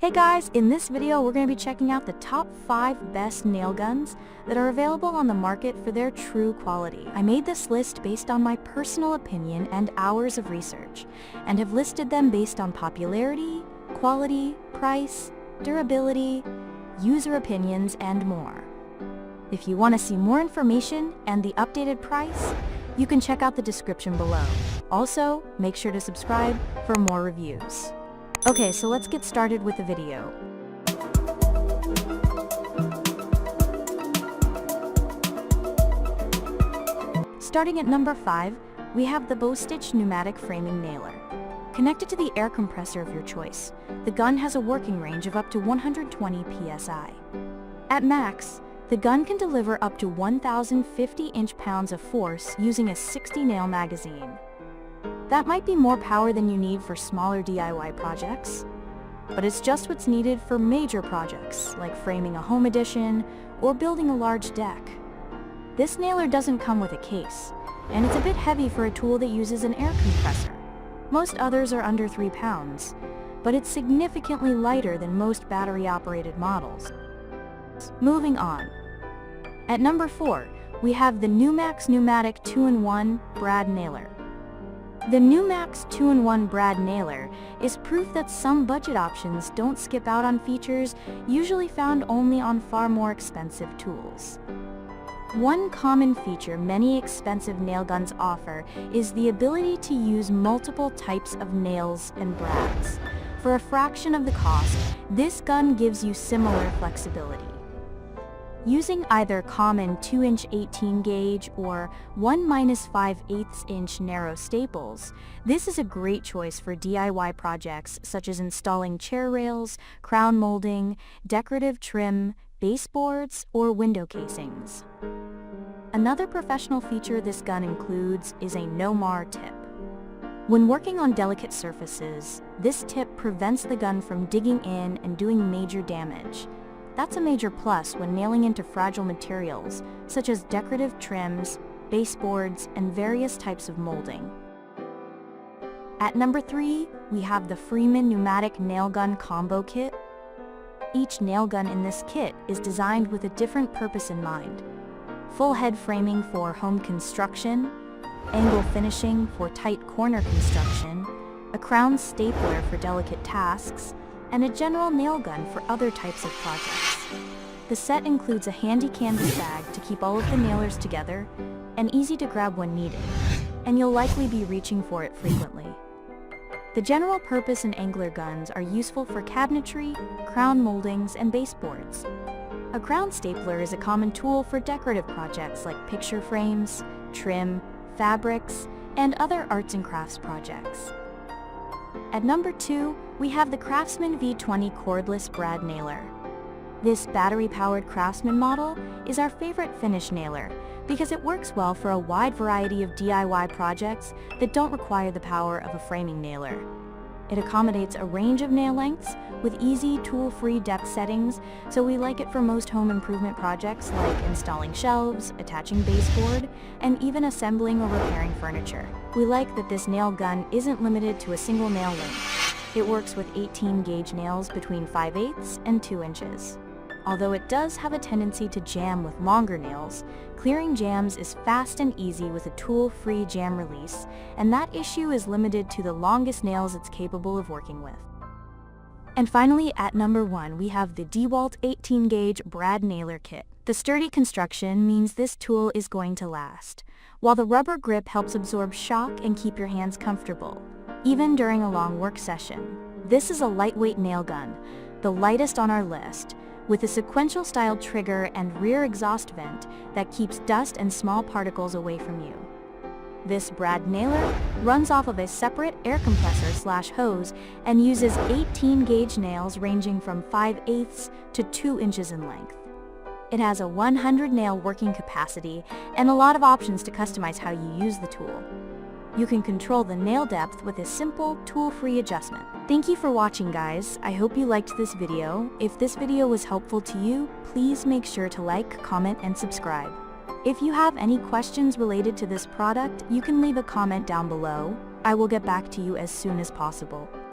Hey guys, in this video we're going to be checking out the top 5 best nail guns that are available on the market for their true quality. I made this list based on my personal opinion and hours of research, and have listed them based on popularity, quality, price, durability, user opinions, and more. If you want to see more information and the updated price, you can check out the description below. Also, make sure to subscribe for more reviews. Okay, so let's get started with the video. Starting at number 5, we have the BOSTITCH Pneumatic Framing Nailer. Connected to the air compressor of your choice, the gun has a working range of up to 120 psi. At max, the gun can deliver up to 1,050 inch-pounds of force using a 60-nail magazine. That might be more power than you need for smaller DIY projects, but it's just what's needed for major projects, like framing a home addition or building a large deck. This nailer doesn't come with a case, and it's a bit heavy for a tool that uses an air compressor. Most others are under 3 pounds, but it's significantly lighter than most battery-operated models. Moving on. At number 4, we have the Newax Pneumatic 2-in-1 Brad Nailer. The Newax 2-in-1 Brad Nailer is proof that some budget options don't skip out on features usually found only on far more expensive tools. One common feature many expensive nail guns offer is the ability to use multiple types of nails and brads. For a fraction of the cost, this gun gives you similar flexibility. Using either common 2-inch 18 gauge or 1-5/8 inch narrow staples, this is a great choice for DIY projects such as installing chair rails, crown molding, decorative trim, baseboards, or window casings. Another professional feature this gun includes is a no-mar tip. When working on delicate surfaces, this tip prevents the gun from digging in and doing major damage. That's a major plus when nailing into fragile materials, such as decorative trims, baseboards, and various types of molding. At number 3, we have the Freeman Pneumatic Nail Gun Combo Kit. Each nail gun in this kit is designed with a different purpose in mind. Full head framing for home construction, angle finishing for tight corner construction, a crown stapler for delicate tasks, and a general nail gun for other types of projects. The set includes a handy canvas bag to keep all of the nailers together and easy to grab when needed, and you'll likely be reaching for it frequently. The general purpose and angler guns are useful for cabinetry, crown moldings, and baseboards. A crown stapler is a common tool for decorative projects like picture frames, trim, fabrics, and other arts and crafts projects. At number 2, we have the Craftsman V20 Cordless Brad Nailer. This battery-powered Craftsman model is our favorite finish nailer because it works well for a wide variety of DIY projects that don't require the power of a framing nailer. It accommodates a range of nail lengths with easy, tool-free depth settings, so we like it for most home improvement projects like installing shelves, attaching baseboard, and even assembling or repairing furniture. We like that this nail gun isn't limited to a single nail length. It works with 18 gauge nails between 5/8 and 2 inches. Although it does have a tendency to jam with longer nails, clearing jams is fast and easy with a tool-free jam release, and that issue is limited to the longest nails it's capable of working with. And finally, at number 1, we have the DeWalt 18 gauge Brad Nailer Kit. The sturdy construction means this tool is going to last, while the rubber grip helps absorb shock and keep your hands comfortable, even during a long work session. This is a lightweight nail gun, the lightest on our list, with a sequential-style trigger and rear exhaust vent that keeps dust and small particles away from you. This Brad nailer runs off of a separate air compressor/hose and uses 18 gauge nails ranging from 5/8 to 2 inches in length. It has a 100 nail working capacity and a lot of options to customize how you use the tool. You can control the nail depth with a simple, tool-free adjustment. Thank you for watching, guys. I hope you liked this video. If this video was helpful to you, please make sure to like, comment, and subscribe. If you have any questions related to this product, you can leave a comment down below. I will get back to you as soon as possible.